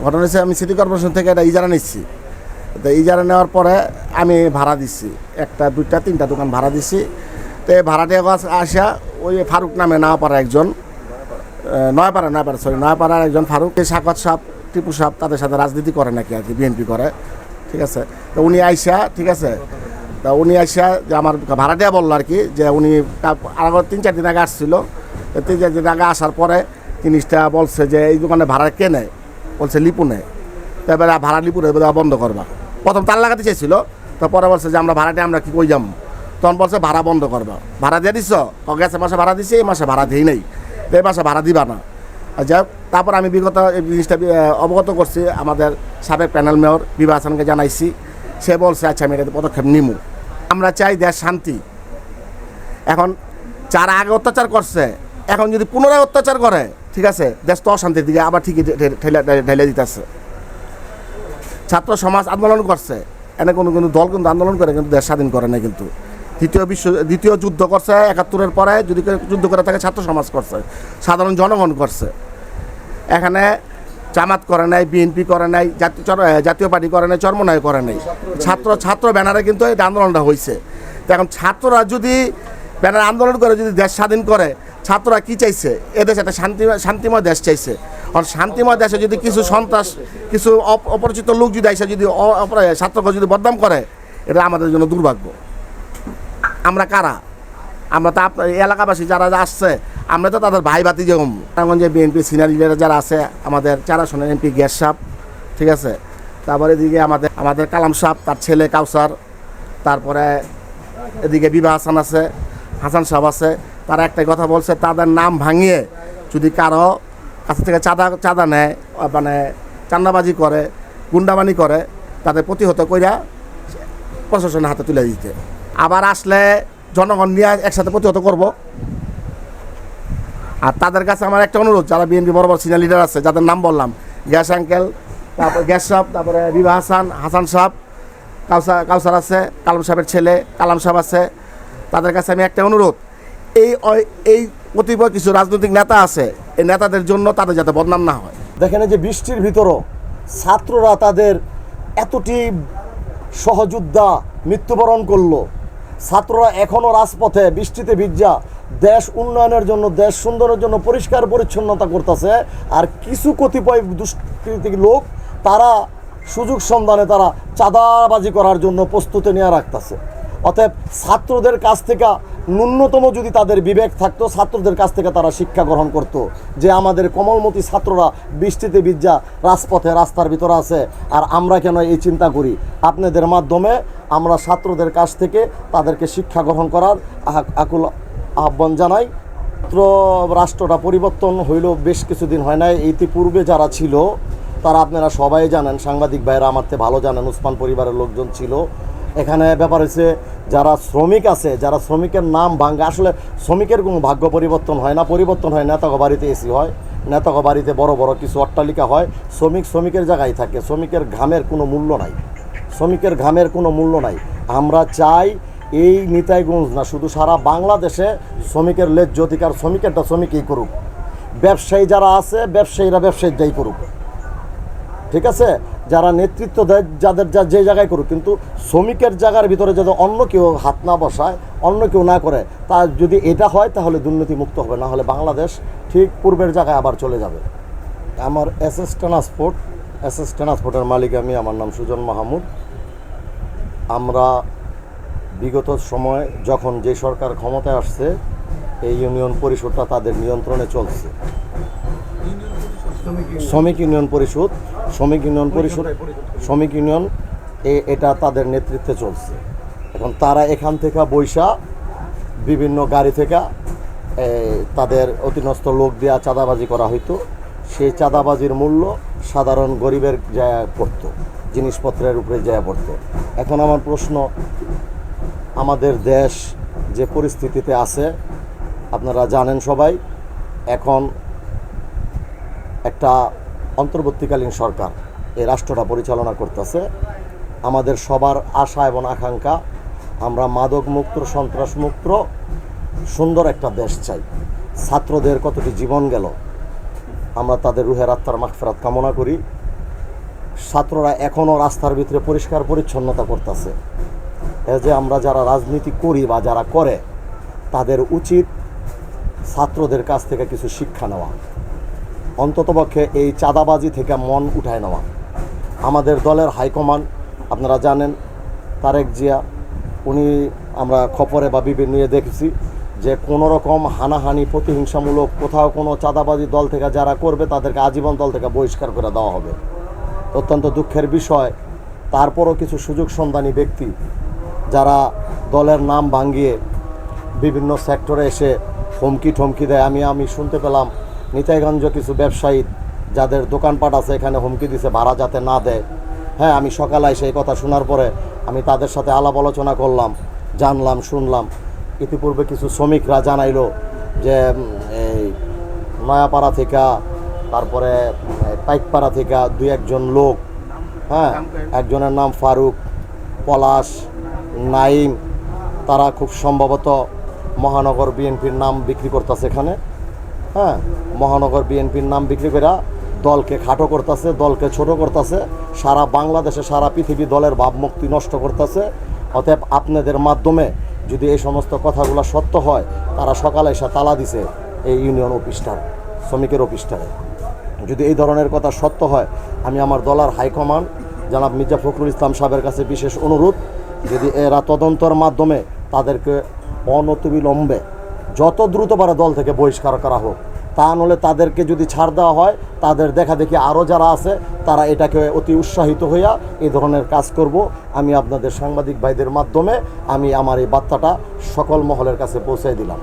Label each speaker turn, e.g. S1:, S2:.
S1: ঘটনা হচ্ছে আমি সিটি কর্পোরেশন থেকে একটা ইজারা নিচ্ছি। তো ইজারা নেওয়ার পরে আমি ভাড়া দিচ্ছি, একটা দুইটা তিনটা দোকান ভাড়া দিচ্ছি। তো এই ভাড়াটিয়া আসা ওই ফারুক নামে নয়াপাড়া একজন, নয়াপাড়ার একজন ফারুক, সাকত সাপ, টিপু সাপ, তাদের সাথে রাজনীতি করে নাকি আর কি, বিএনপি করে, ঠিক আছে। তো উনি আইসা, ঠিক আছে, তা উনি আইসা যে আমার ভাড়াটিয়া বললো আর কি, যে উনি আরো 3-4 দিন আগে আসছিল। 3-4 দিন আগে আসার পরে জিনিসটা বলছে যে এই দোকানে ভাড়া কে নেয়, বলছে লিপু নেয়। তারপরে ভাড়া লিপুরে বন্ধ করবা, প্রথম তার লাগাতে চাইছিল। তো পরে বলছে যে আমরা ভাড়াটা আমরা কি কই যাম, তখন বলছে ভাড়া বন্ধ করবা। ভাড়া দিয়ে দিছ, গেছে মাসে ভাড়া দিছি, এই মাসে ভাড়া দিই নাই, তো এই মাসে ভাড়া দিবা না। যাই হোক, তারপর আমি বিগত এই জিনিসটা অবগত করছি আমাদের সাবেক প্যানেল মেয়র বিভা হাসানকে জানাইছি। সে বলছে আচ্ছা আমি এটাতে পদক্ষেপ নিমু। আমরা চাই দেশ শান্তি। এখন যারা আগে অত্যাচার করছে, এখন যদি পুনরায় অত্যাচার করে, ঠিক আছে, দেশ তো অশান্তির দিকে আবার ঠিকই ঢেলে দিতেছে। ছাত্র সমাজ আন্দোলন করছে, এনে কোনো দল কিন্তু আন্দোলন করে কিন্তু দেশ স্বাধীন করে না। কিন্তু দ্বিতীয় যুদ্ধ করছে 71-এর পরে, যদি যুদ্ধ করে থাকে ছাত্র সমাজ করছে, সাধারণ জনগণ করছে। এখানে জামাত করে নাই, বিএনপি করে নাই, জাতীয় পার্টি করে নাই, চরমনায় করে নাই, ছাত্র ব্যানারে কিন্তু এই আন্দোলনটা হয়েছে। তো এখন ছাত্ররা যদি ব্যানারে আন্দোলন করে যদি দেশ স্বাধীন করে, ছাত্ররা কি চাইছে, এদেশে একটা শান্তিময় দেশ চাইছে। আর শান্তিময় দেশে যদি কিছু সন্ত্রাস, কিছু অপরিচিত লোক যদি এসে যদি ছাত্রকে যদি বদনাম করে, এটা আমাদের জন্য দুর্ভাগ্য। আমরা কারা? আমরা তো আপনার এলাকাবাসী যারা আসছে, আমরা তো তাদের ভাই ভাতি যেরকম। যে বিএনপি সিনিয়র লিডার যারা আছে, আমাদের 4 আসনের এমপি গ্যাস সাহেব, ঠিক আছে, তারপরে এদিকে আমাদের কালাম সাহেব, তার ছেলে কাউসার, তারপরে এদিকে বিভা হাসান আছে, হাসান সাহেব আছে। তারা একটাই কথা বলছে, তাদের নাম ভাঙিয়ে যদি কারো কাছ থেকে চাঁদা নেয়, মানে চান্দাবাজি করে, গুন্ডাবানি করে, তাদের প্রতিহত কইরা প্রশাসনের হাতে তুলে দিতে। আবার আসলে জনগণ নিয়ে একসাথে প্রতিহত করব। আর তাদের কাছে আমার একটা অনুরোধ, যারা বিএনপি বড় সিনিয়র লিডার আছে, যাদের নাম বললাম, গ্যাস আঙ্কেল, তারপর গ্যাস সাহেব, তারপরে বিভা হাসান সাহেব, কাউসার আছে, কালাম সাহেবের ছেলে কালাম সাহেব আছে, তাদের কাছে আমি একটা অনুরোধ, এই কতিপয় কিছু রাজনৈতিক নেতা আছে, এই নেতাদের জন্য তাদের যাতে বদনাম না হয়।
S2: দেখেন যে বৃষ্টির ভিতরও ছাত্ররা তাদের এতটি সহযোদ্ধা মৃত্যুবরণ করলো। ছাত্ররা এখনও রাজপথে বৃষ্টিতে ভিজা দেশ উন্নয়নের জন্য, দেশ সুন্দরের জন্য পরিষ্কার পরিচ্ছন্নতা করতেছে। আর কিছু কতিপয় দুষ্কৃতী লোক তারা সুযোগ সন্ধানে তারা চাঁদাবাজি করার জন্য প্রস্তুতি নিয়ে রাখতেছে। অতএব ছাত্রদের কাছ থেকে ন্যূনতম যদি তাদের বিবেক থাকতো, ছাত্রদের কাছ থেকে তারা শিক্ষা গ্রহণ করত যে আমাদের কোমলমতি ছাত্ররা বৃষ্টিতে ভিজা রাজপথে রাস্তার ভিতরে আছে, আর আমরা কেন এই চিন্তা করি। আপনাদের মাধ্যমে আমরা ছাত্রদের কাছ থেকে তাদেরকে শিক্ষা গ্রহণ করার আকুল আহ্বান জানাই। রাষ্ট্রটা পরিবর্তন হইল বেশ কিছুদিন হয় নাই। ইতিপূর্বে যারা ছিল তারা আপনারা সবাই জানেন, সাংবাদিক ভাইরা আমার থেকে ভালো জানেন, উসমান পরিবারের লোকজন ছিল। এখানে ব্যাপার হচ্ছে যারা শ্রমিক আছে, যারা শ্রমিকের নাম ভাঙ্গে, আসলে শ্রমিকের কোনো ভাগ্য পরিবর্তন হয় না। পরিবর্তন হয় নেতাগো বাড়িতে এসি হয়, নেতাগো বাড়িতে বড় বড় কিছু অট্টালিকা হয়। শ্রমিকের জায়গায় থাকে। শ্রমিকের ঘামের কোনো মূল্য নাই, শ্রমিকের ঘামের কোনো মূল্য নাই। আমরা চাই এই নিতাইগঞ্জ না, শুধু সারা বাংলাদেশে শ্রমিকের ন্যায্য অধিকার শ্রমিকেরটা শ্রমিকই করুক। ব্যবসায়ী যারা আছে, ব্যবসায়ীরা ব্যবসায়ীরাই করুক, ঠিক আছে। যারা নেতৃত্ব দেয় যাদের যে জায়গায় করুক, কিন্তু শ্রমিকের জায়গার ভিতরে যদি অন্য কেউ হাত না বসায়, অন্য কেউ না করে, তা যদি এটা হয় তাহলে দুর্নীতি মুক্ত হবে। না হলে বাংলাদেশ ঠিক পূর্বের জায়গায় আবার চলে যাবে। আমার এসএস ট্রান্সপোর্টের মালিক আমি, আমার নাম সুজন মাহমুদ। আমরা বিগত সময় যখন যে সরকার ক্ষমতায় আসছে, এই ইউনিয়ন পরিষদটা তাদের নিয়ন্ত্রণে চলছে। শ্রমিক ইউনিয়ন এটা তাদের নেতৃত্বে চলছে। এখন তারা এখান থেকে বৈশা বিভিন্ন গাড়ি থেকে তাদের অধীনস্থ লোক দেওয়া চাঁদাবাজি করা হইতো। সেই চাঁদাবাজির মূল্য সাধারণ গরিবের জায়গায় পড়তো, জিনিসপত্রের উপরে জায়গা পড়তো। এখন আমার প্রশ্ন, আমাদের দেশ যে পরিস্থিতিতে আছে আপনারা জানেন সবাই, এখন একটা অন্তর্বর্তীকালীন সরকার এই রাষ্ট্রটা পরিচালনা করতেছে। আমাদের সবার আশা এবং আকাঙ্ক্ষা, আমরা মাদক মুক্ত, সন্ত্রাস মুক্ত সুন্দর একটা দেশ চাই। ছাত্রদের কতটি জীবন গেল, আমরা তাদের রুহের আত্মার মাগফিরাত কামনা করি। ছাত্ররা এখনও রাস্তার ভিতরে পরিষ্কার পরিচ্ছন্নতা করতেছে। এই যে আমরা যারা রাজনীতি করি বা যারা করে, তাদের উচিত ছাত্রদের কাছ থেকে কিছু শিক্ষা নেওয়া, অন্ততপক্ষে এই চাঁদাবাজি থেকে মন উঠায় নেওয়া। আমাদের দলের হাইকমান্ড আপনারা জানেন, তারেক জিয়া, উনি আমরা খবরে বা বিভিন্ন দেখেছি যে কোনো রকম হানাহানি প্রতিহিংসামূলক কোথাও কোনো চাঁদাবাজি দল থেকে যারা করবে তাদেরকে আজীবন দল থেকে বহিষ্কার করে দেওয়া হবে। অত্যন্ত দুঃখের বিষয়, তারপরও কিছু সুযোগ সন্ধানী ব্যক্তি যারা দলের নাম ভাঙিয়ে বিভিন্ন সেক্টরে এসে হুমকি ঠমকি দেয়। আমি শুনতে পেলাম নিতাইগঞ্জ কিছু ব্যবসায়ী যাদের দোকানপাট আছে এখানে হুমকি দিছে ভাড়া যাতে না দেয়। হ্যাঁ, আমি সকালে সেই কথা শোনার পরে আমি তাদের সাথে আলাপ আলোচনা করলাম, জানলাম, শুনলাম। ইতিপূর্বে কিছু শ্রমিকরা জানাইলো যে এই নয়াপাড়া থেকে, তারপরে পাইকপাড়া থেকে দুই একজন লোক, হ্যাঁ, একজনের নাম ফারুক, পলাশ, নাইম, তারা খুব সম্ভবত মহানগর বিএনপির নাম বিক্রি করতেছে এখানে। হ্যাঁ, মহানগর বিএনপির নাম বিক্রি করে দলকে খাটো করতেছে, দলকে ছোট করতেছে, সারা বাংলাদেশে সারা পৃথিবী দলের ভাবমূর্তি নষ্ট করতেছে। অতএব আপনাদের মাধ্যমে যদি এই সমস্ত কথাগুলো সত্য হয়, তারা সকালে এসে তালা দিছে এই ইউনিয়ন অফিসটার, শ্রমিকের অফিসটারে। যদি এই ধরনের কথা সত্য হয়, আমি আমার দলের হাইকমান্ড জনাব মির্জা ফখরুল ইসলাম সাহেবের কাছে বিশেষ অনুরোধ, যদি এরা তদন্তের মাধ্যমে তাদেরকে অনতিবিলম্বে যত দ্রুত পারে দল থেকে বহিষ্কার করা হোক। তা নাহলে তাদেরকে যদি ছাড় দেওয়া হয়, তাদের দেখা দেখি আরও যারা আছে তারা এটাকে অতি উৎসাহিত হইয়া এই ধরনের কাজ করব। আমি আপনাদের সাংবাদিক ভাইদের মাধ্যমে আমি আমার এই বার্তাটা সকল মহলের কাছে পৌঁছে দিলাম।